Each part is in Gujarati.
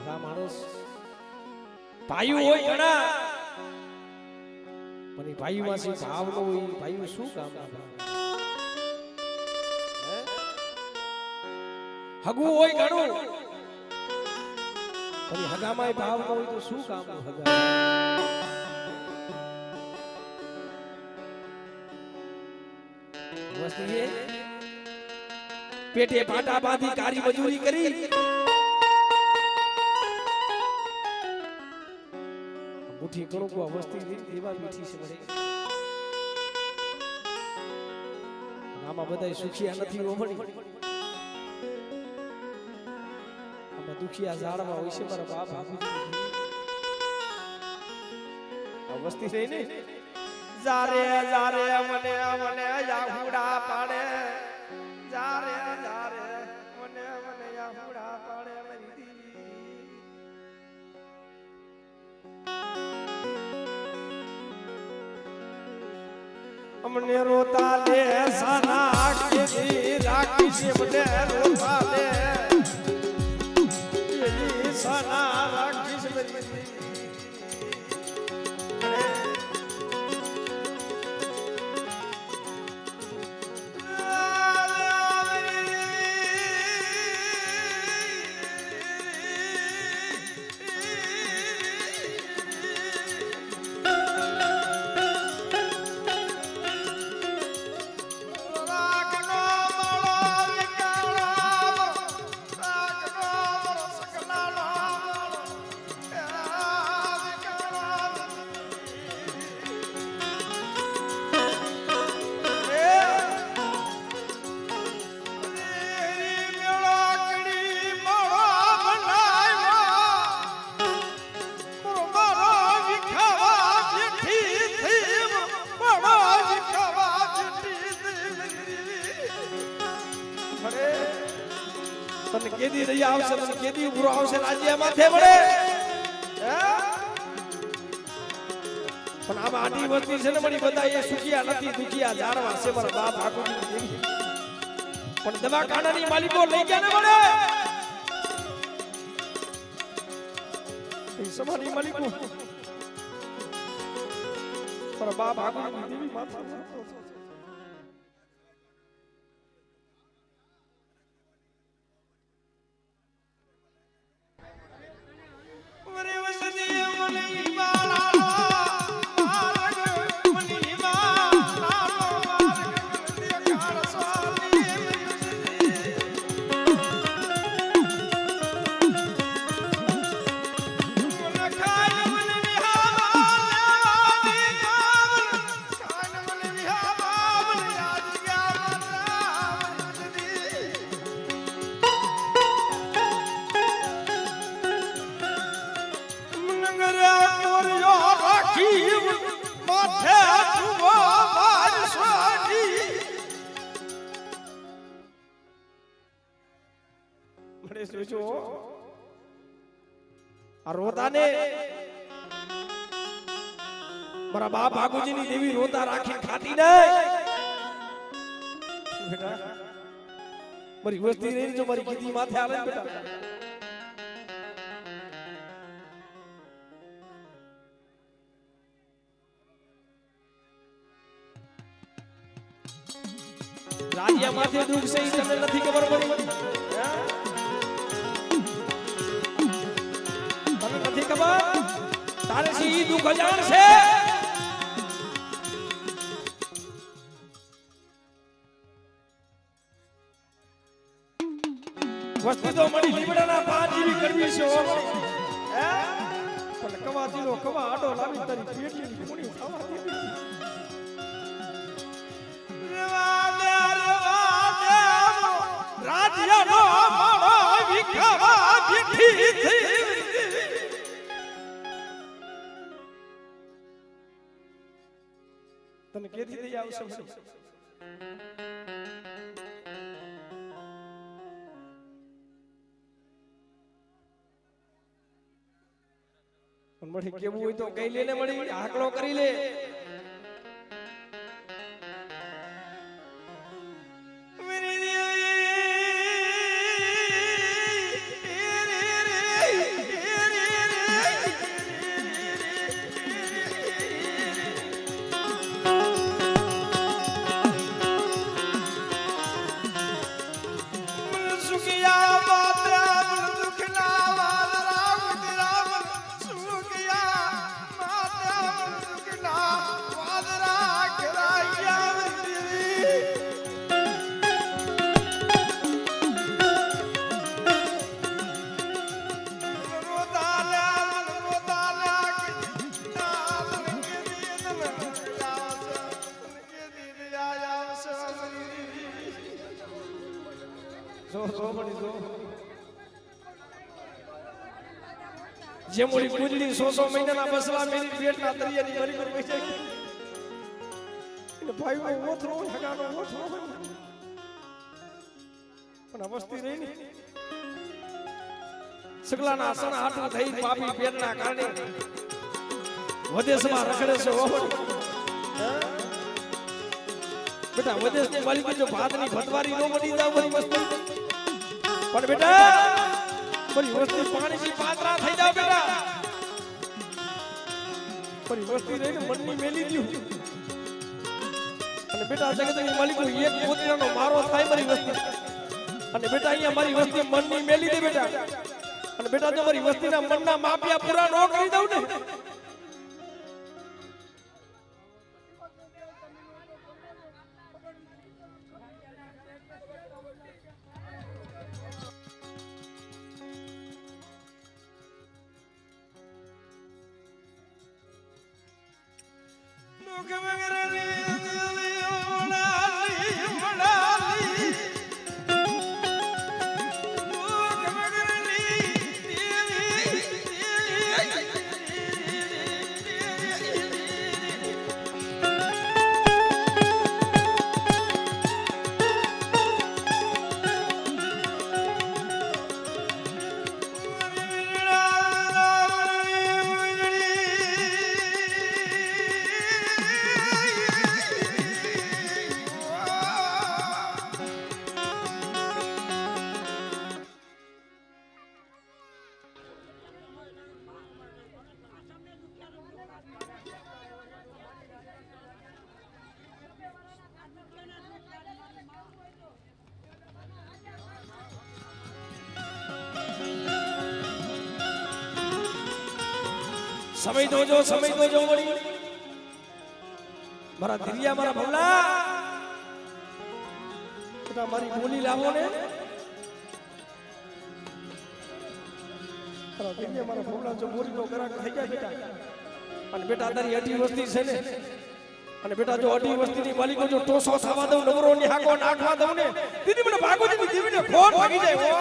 આ માણસ ભાઈઓ હોય ઘણા પણ એ ભાઈમાંથી ભાવ નો હોય ભાઈઓ શું કામ હગું હોય ઘણું પણ હગામાં ભાવ ન હોય તો શું કામ હગા વસ્તી પેટે પાટા બાંધી કારી મજૂરી કરી મુઠ્ઠી કણુક વસ્તી એવા મીઠી છે મળે આમાં બધા સુખિયા નથી ઓમણી આમાં દુખિયા ઝાડમાં હોય છે મારા બાપ આ વસ્તી છે ને જારે જારે મને મને યાહુડા પાડે જારે જારે મને મને યાહુડા પાડે મારી દીવી અમને રોતા લે સાના કે રાખી છે મને રોતા લે એ સાના રાખી છે મારી તને કેદી રહી આવશે તને કેદી ઉભરો આવશે રાજ્ય માથે મળે પણ આમાં આડી વસ્તી છે ને મળી બધા એ સુખિયા નથી દુખિયા જાણવા છે મારા બાપ ઠાકોરજી દેવી પણ દવાખાનાની માલિકો લઈ ગયા ને મળે એ સમાની માલિકો મારા બાપ ઠાકોરજી દેવી માથે રોતાને મારા બાપ ભાગુજીની દેવી રોતા રાખી ખાતી નહીં બેટા મારી વસ્તી રહી જો મારી કીધી માથે આવે બેટા રાજ્ય માથે દુઃખ છે ઈ તમને નથી ખબર પડી નથી ખબર તારે સી દુઃખ અજાણ છે વસ્તી તો મળી લીમડાના પાન જેવી કરવી છે પણ કવા જીલો કવા આડો લાવી તારી પેટની પૂણી થવા દેવી રાજ્યનો માળો વિખાવા દીઠી થઈ તને કેદી દઈ આવશે પણ મળી કેવું હોય તો કઈ લેને મળી આકડો કરી લે જે મોડી ગુજરી 100 મહિનાના બસલા મેરી પેટના દરિયાની મરી પર બેસી એને ભાઈઓ ઓથરો હગાનો ઓથરો પણ અવસ્થી રહી ને સગલાના આસન હાથું થઈ પાપી પેટના કારણે વદેશમાં રખડે છે ઓહડ બેટા વદેશની માલિકો જો ભાતની ભતવારી નો બની જાવ બધી વસ્તુ પણ બેટા બધી વસ્તુ પાણીથી પાતરા થઈ જાવ બેટા બધી વસ્તુ રહીને મનની મેલી દીધું અને બેટા જગતની માલિકો એક પોતરાનો મારો થાય મારી વસ્તુ અને બેટા અહીંયા મારી વસ્તી મનની મેલી દે બેટા અને બેટા જો મારી વસ્તીના મનના માપિયા પૂરા ન કરી દઉં ને સમય દોજો વળી મારા દિવ્યા મારા ભવલા બેટા મારી બોલી લાવો ને મારા દિવ્યા મારા ભવલા જો બોલી નો કરાક થઈ જાય બેટા અને બેટા તારી અઢી વસ્તી છે ને અને બેટા જો અઢી વસ્તીની માલિકો જો ટોસો થવા દઉં નવરો ની હાકો નાખવા દઉં ને દીદી મને ભાગોજીની દીવીને ખોટ ભાગી જાય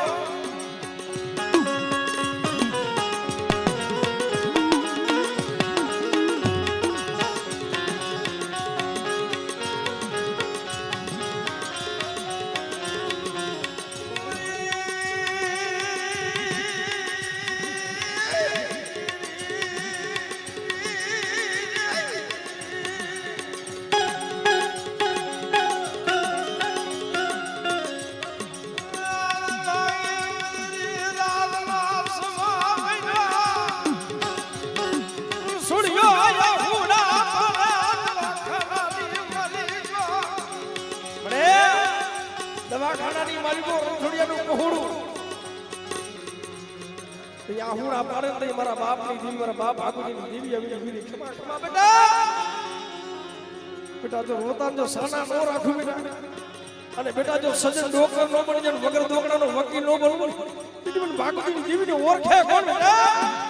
દવાખાનાની માલિકો રણછોડિયાનું પહોળું આહુડા પાડે તો મારા બાપની દીવી મારા બાપ ભાગુજીની દીવી આવી ક્ષમા ક્ષમા બેટા બેટા જો રોતા જો સાના નો રાખું બેટા અને બેટા જો સજન ડોક્ટર નો બની જાય વગર દોકડાનો વકીલ નો બનવું દીદી મને ભાગુજીની દીવીને ઓળખે કોણ બેટા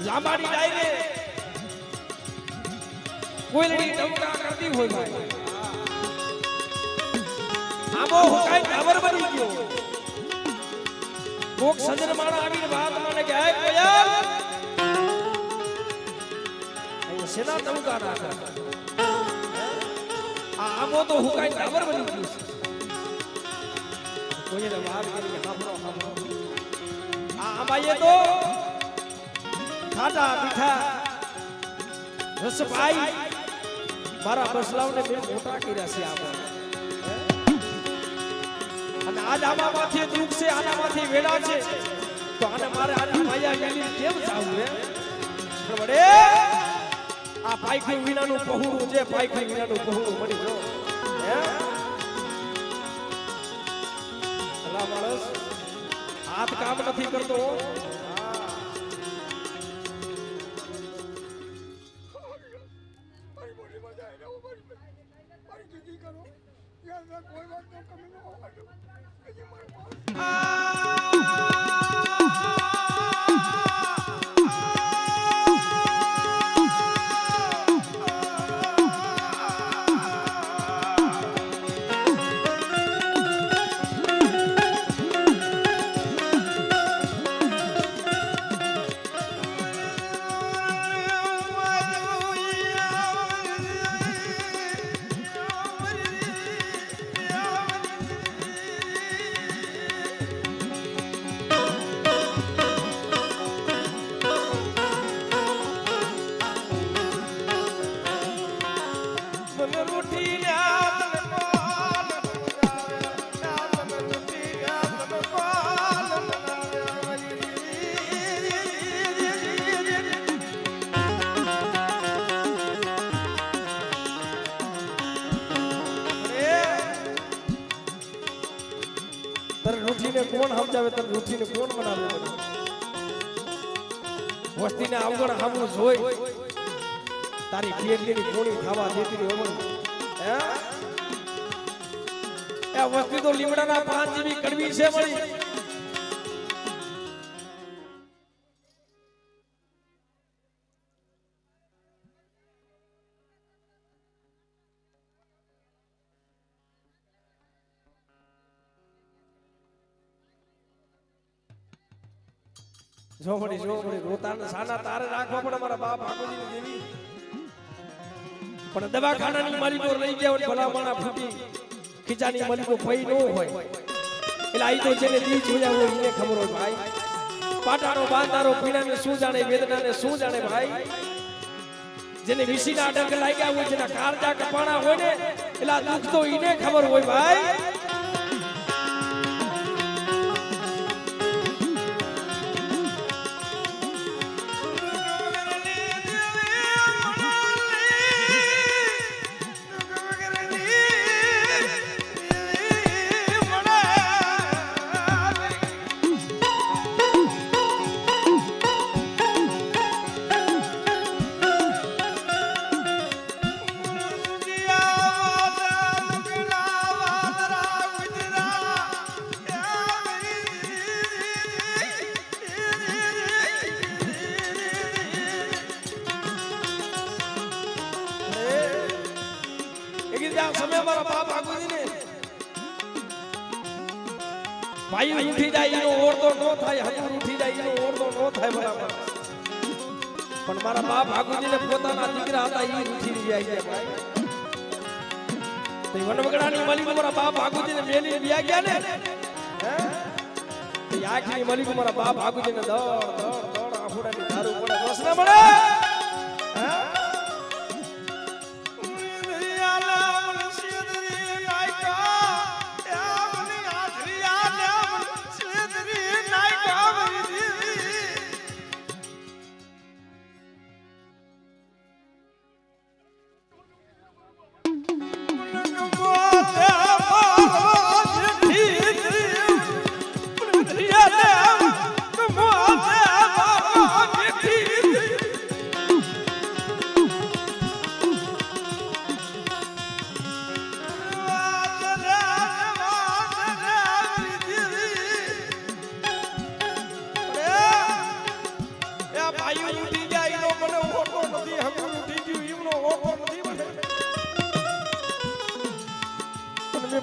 લાંબાડી ડાયરે કોયલડી ટમકા કરતી હોય ભાઈ આબો હુકાઈ ખબર બની ગયો કોક સજન માણા આવીને વાત મને કે હે કોયલ અહીં સેના ટમકા રાખા આ આબો તો હુકાઈ ખબર બની ગયો કોયલે વાત કરી હાફરો આ આબાઈએ તો ખાટા મીઠા રસભાઈ મારા બસલાવને બે મોટા કર્યા છે આપણે આજ આમાંથી દુઃખ છે આનામાંથી વેડા છે તો આને મારે આની માયા ગેલી કેમ જાવું હે વડે આ પાઈખી વિનાનું પહોળું છે પાઈખી વિનાનું પહોળું મળી જો હે અલા માણસ હાથ કામ નથી કરતો કોણ સમજાવે તને રૂઠીને કોણ બનાવે વસ્તીને આવગણ હામું જોઈ તારી ફેરલીની કોણી ખાવા દેતી હોય હે એ વસ્તી તો લીમડાના પાન જેવી કડવી છે મળી જો મળી રોતાના સાના તારે રાખવા પડે મારા બાપ ભાગોજીની દેવી પણ દવાખાનાની માલિકો લઈ ગયા હોય ભલામણા ફૂટી ખીચાની માલિકો ભઈ ન હોય એટલે આઈ તો જેને દી જોયા હોય એને ખબર હોય ભાઈ પાટાનો બાંધારો પીણાને શું જાણે વેદનાને શું જાણે ભાઈ જેને વિસીના ડંક લાગ્યા હોય જેના કાળજા કપાણા હોય ને એટલે દુઃખ તો એને ખબર હોય ભાઈ समय मारा बाप भागोजी ने भाई उठी जाए इनो ओरदो नो थाय हजूर उठी जाए इनो ओरदो नो थाय बराबर पण मारा बाप भागोजी ने પોતાના દીકરા હતા ઈ ઉઠી ગયા છે ભાઈ તો વનવગડાની માલિક મારા બાપ ભાગોજી ને મેલી વ્યા ગયા ને હે તો આખી માલિક મારા બાપ ભાગોજી ને દોડ દોડ દોડ આફુડાની દારૂ પડે બસ ના મળે હે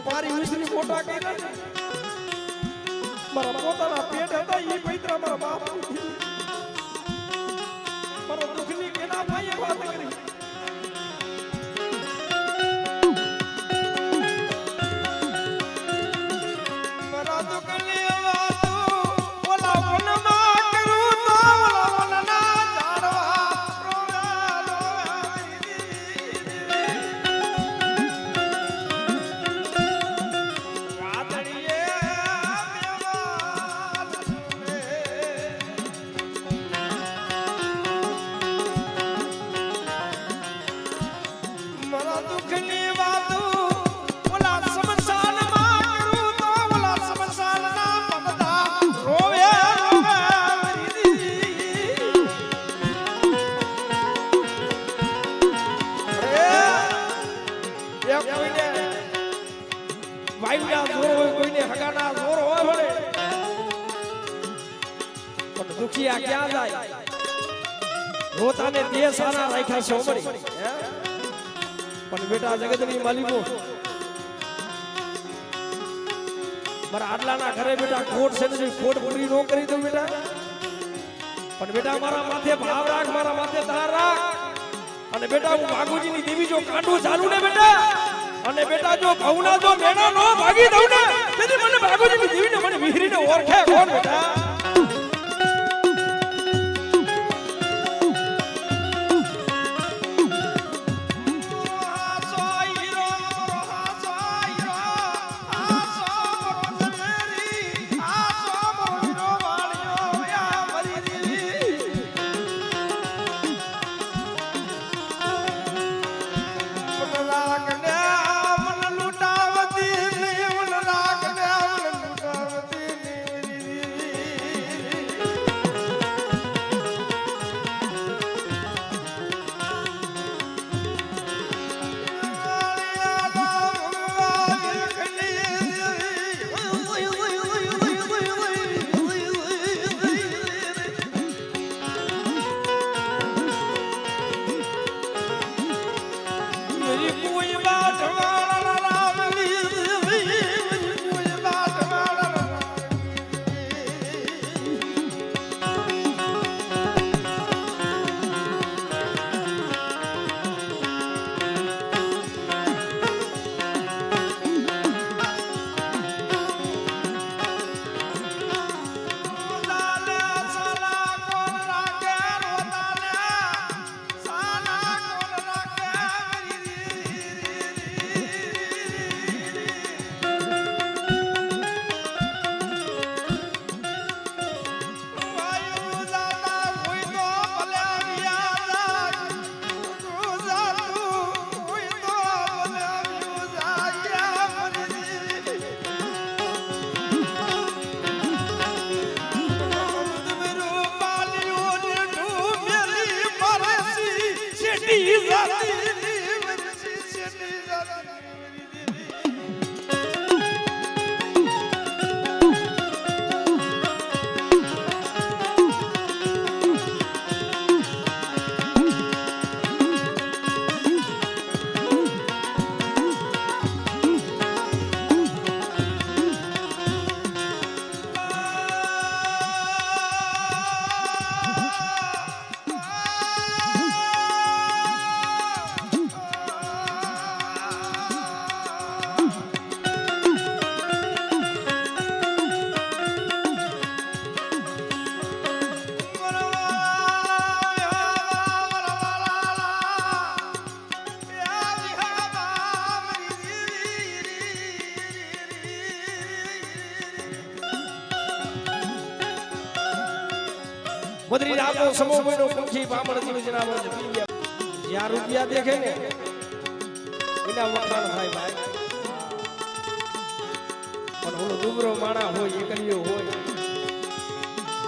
પારી વિસરી મોટા કર્યા મારા પોતાના પેટ હતા ઈ પૈતરા મારા બાપ મારો દુખની કેના ભાઈએ વાત કરી મારા દુખની વાતો ઓલા વનમાં કરું તો ઓલા વનના ઝાડવા પ્રોગાલો રાતડીએ કોઈને વાયુના જોર હોય, કોઈને હગાના જોર હોય ભલે, પણ દુખિયા ક્યાં જાય? રોતાને દેહ સારા રાખ્યા છે ઓમરી, પણ બેટા જગતની માલિકો મારા આટલાના ઘરે બેટા ખોટ છે ને, ખોટ પૂરી ન કરી દઉં બેટા, પણ બેટા મારા માથે ભાવ રાખ, મારા માથે તાર રાખ, અને બેટા હું ભાગુજીની દેવી જો કાંડું ચાલુ ને બેટા, અને બેટા જો ઘઉંના જો મેણા નો ભાગી દઉં ને, તેથી મને ભાગુજીની દેવીને મને વિહરીને ઓળખે કોણ બેટા? મદરી રાતો સમો બનો પંખી પામણ જીવ જનાવર જ્યાં રૂપિયા દેખે ને એના વખાણ થાય ભાઈ, પણ ઓલો દુબરો માણા હોય, એકલીઓ હોય,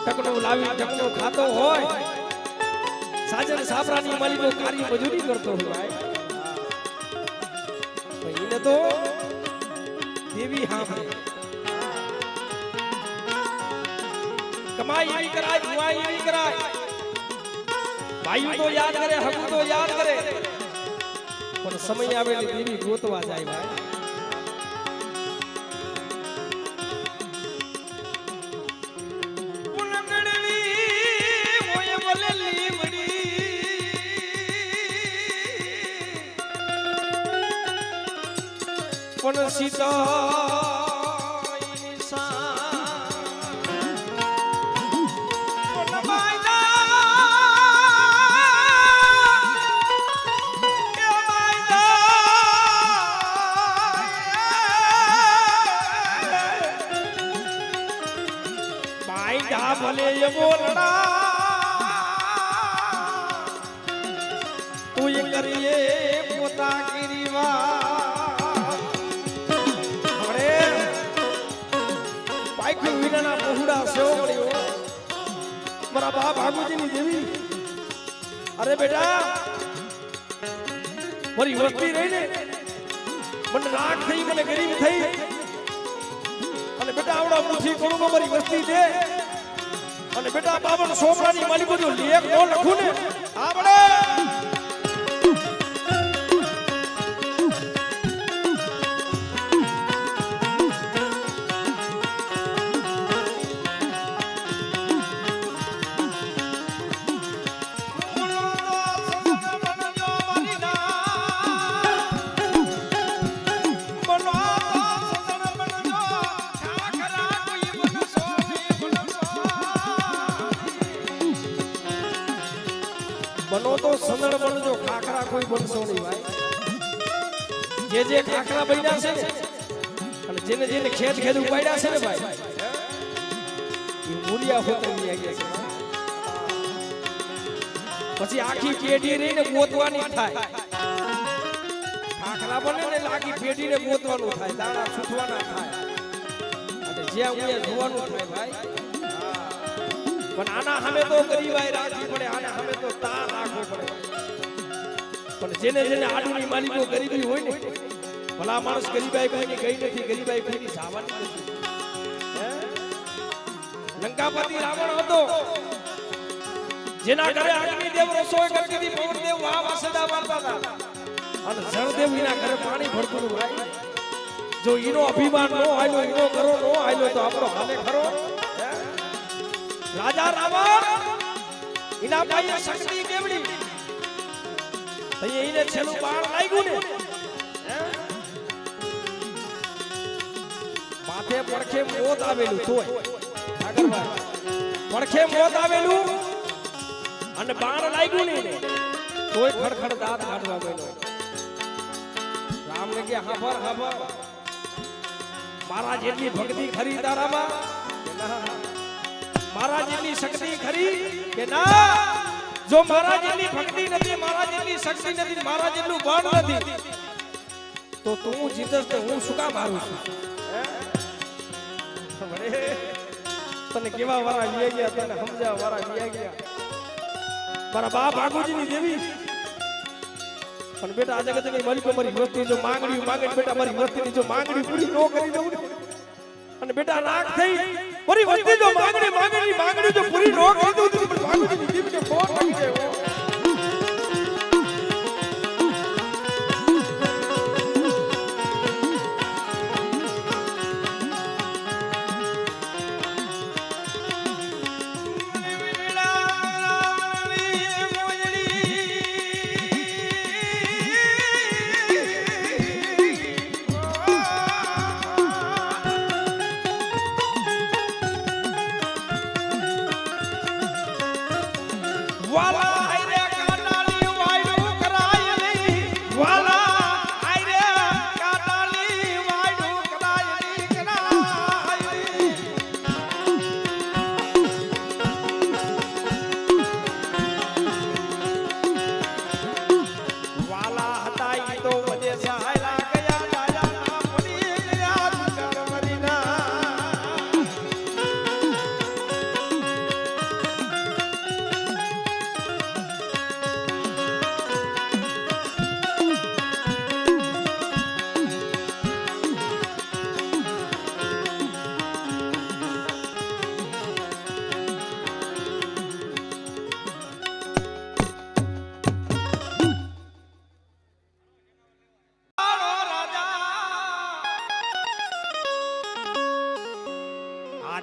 ટકનો લાવી ટકનો ખાતો હોય, સાજન સાબરાની માલિકો કાર્ય મજૂરી કરતો હોય ભાઈ, એને તો દેવી હાંભળે, કમાઈ એવી કરાય, ભુવાઈ એવી કરાય, ભાઈઓ તો યાદ કરે, હકુ તો યાદ કરે, પણ સમય આવે એટલે દેવી ગોતવા જાય ભાઈ. પણ સીતા ભલે એવો લડા તું કરીએ પોતા ગીરીવા હવે પાઈખું વિનાના પહોળા સેવો મળ્યો મારા બા ભાગુજીની દેવી. અરે બેટા મારી વસ્તી રહી ને મને રાખ થઈ મને ગરીબ થઈ અને બેટા આવડા મુઠી કરોડો મારી વસ્તી દે અને બેટા બાવન સોમરાની માલિકો જો લેખ નો લખું ને આપણે બનો તો સંદળ બનજો ખાખરા કોઈ બનશો નહીં ભાઈ જે ખાખરા બન્યા છે ને અને જેને ખેત ખેદ ઉપાડ્યા છે ને ભાઈ એ મૂળિયા હોતરી ગયા છે પછી આખી પેઢી રહીને ગોતવાની થાય ખાખરા બને ને આખી પેઢીને ગોતવાનું થાય દાણા છૂટવાના થાય અને જ્યાં હું જોવાનું થાય ભાઈ પણ આના સામે તો ગરીબાઈ રાખવી પડે આના સામે તો તાર રાખવો પડે પણ જેને આડુની માલિકો ગરીબી હોય ને ભલા માણસ ગરીબાઈ કોઈની ગઈ નથી ગરીબાઈ કોઈની સાવાની નથી લંકાપતિ રાવણ હતો જેના ઘરે અગ્નિ દેવ રસોઈ કરતી હતી પવન દેવ વાહ વાસડા મારતા હતા અને જળદેવ એના ઘરે પાણી ભરતું ભાઈ જો ઈનો અભિમાન નો આયલો ઈનો કરો નો આયલો તો આપણો હાલે ખરો રાજા રાવણ ઇના ભાઈએ શક્તિ કેવડી તઈએ ઈને છેલું બાણ લાગ્યું ને માથે પડખે મોત આવેલું તોય સાગરભાઈ પડખે મોત આવેલું અને બાણ લાગ્યું ને તોય ખડખડ દાંત કાઢવા માંડ્યો રામ ને કે હાફર મારા જેટલી ભક્તિ ખરી તારામાં મારા જેટલી શક્તિ ખરી કે ના જો મારા જેટલી ભક્તિ નથી મારા જેટલી શક્તિ નથી મારા જેટલું બળ નથી તો તું જીતસ ને હું શું કામ હારું છું તને કેવા વારા લઈ ગયા તને સમજાવ વારા લઈ ગયા મારા બા ભાગુજીની દેવી પણ બેટા આજે કદે મારી મારી વસ્તી જો માંગણી માંગે બેટા મારી વસ્તીની જો માંગણી પૂરી ન કરી દઉં અને બેટા રાખ થઈ મારી વસ્તી જો માંગણી જો પૂરી ન કરી દઉં તો ભાગુજીની દેવીને ફોન લાગી જાય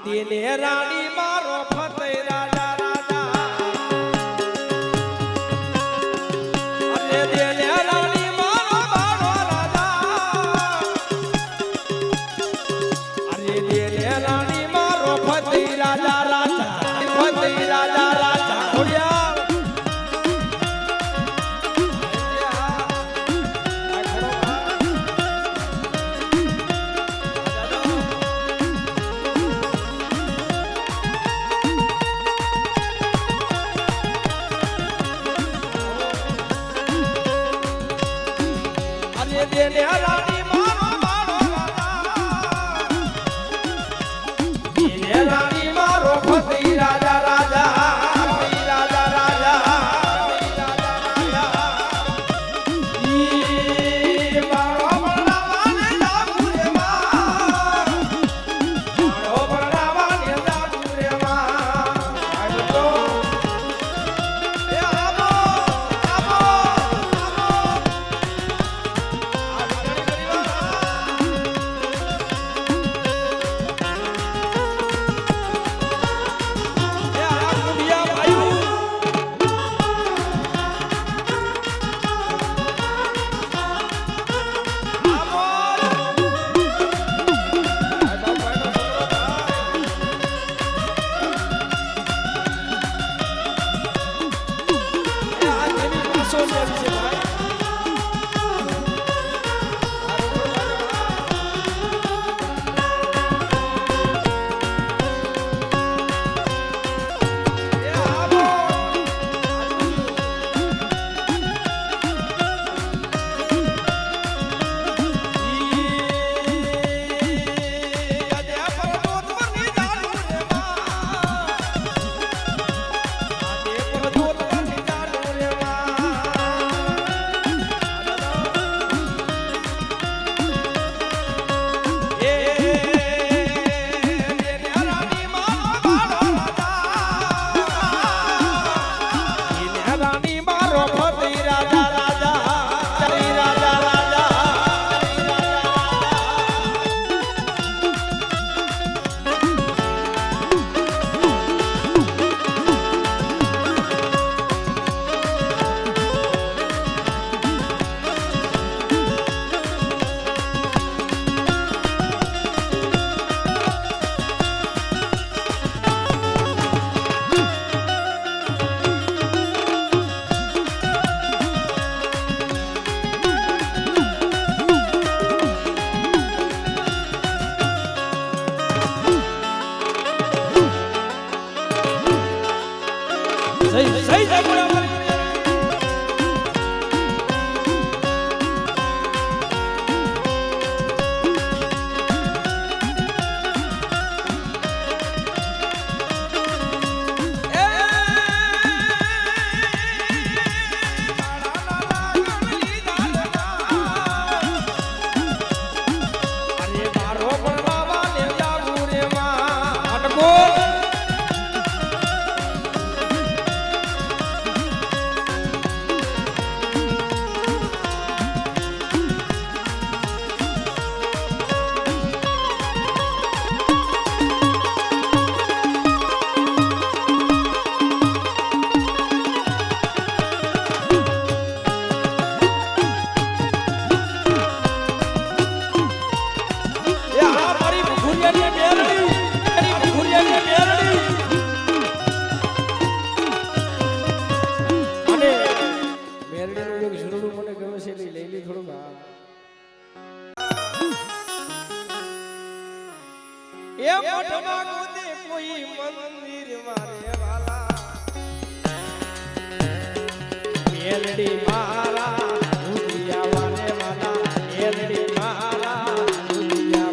દિલે રાણી મારો ફતે રાજા રાજા અરે દિલે રાણી મારો બાળો રાજા અરે દિલે રાણી મારો ફતે રાજા રાજા ફતે રાજા રાજા ઓડિયા એ મઠમાં કૂદે કોઈ મંદિર મારે વાલા મેલડી મારા રૂપિયા વાલે વાલા મેલડી મારા રૂપિયા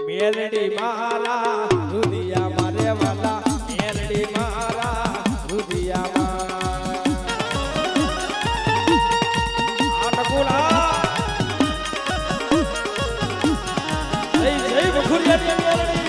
મેલડી મારા રૂપિયા મારે વાલા મેલડી મારા રૂપિયા જય બખુરિયા મેલડી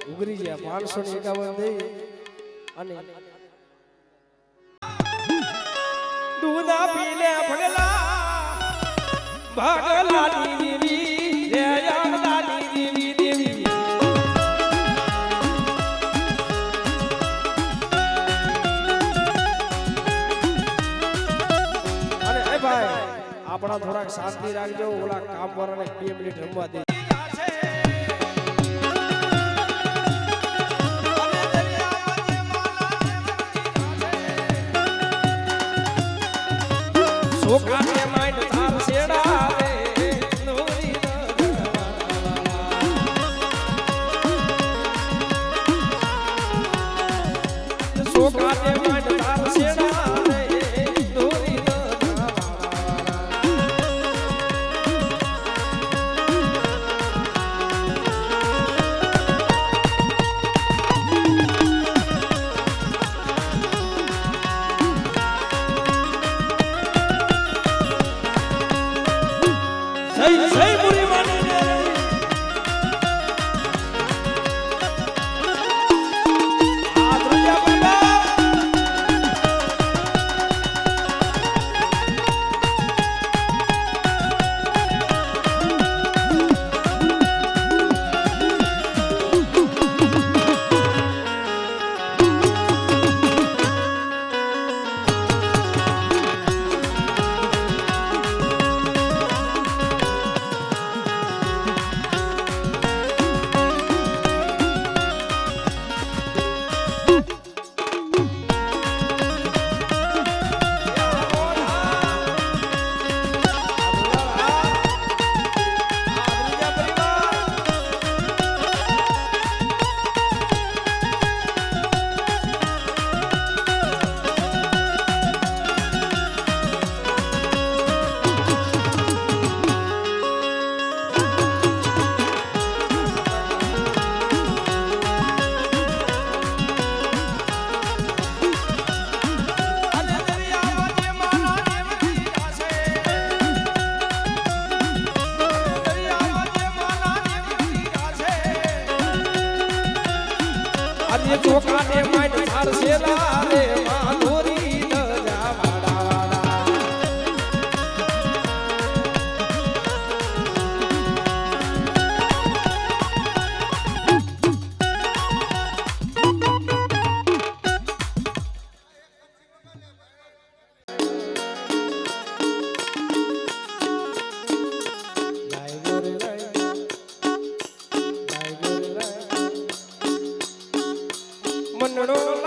ઉગરી ગયા 551 દે અને દૂધા પીલે ભગલા ભાગલાની દેવી રે યાદાની દેવી અને એ ભાઈ આપણા થોડાક શાંતિ રાખજો ઓલા કામ વાળાને 2 મિનિટ રમવા દે છોકરાને માઈન તાર છેડા રે નોરી છોકરાને માઈન તાર છેડા રે નોરી જય પૂરી માની આ દુનિયા બાબા આજે છોકરાને માઈન તાર છેડા રે માધુરી દજા વાડા વાડા મનડો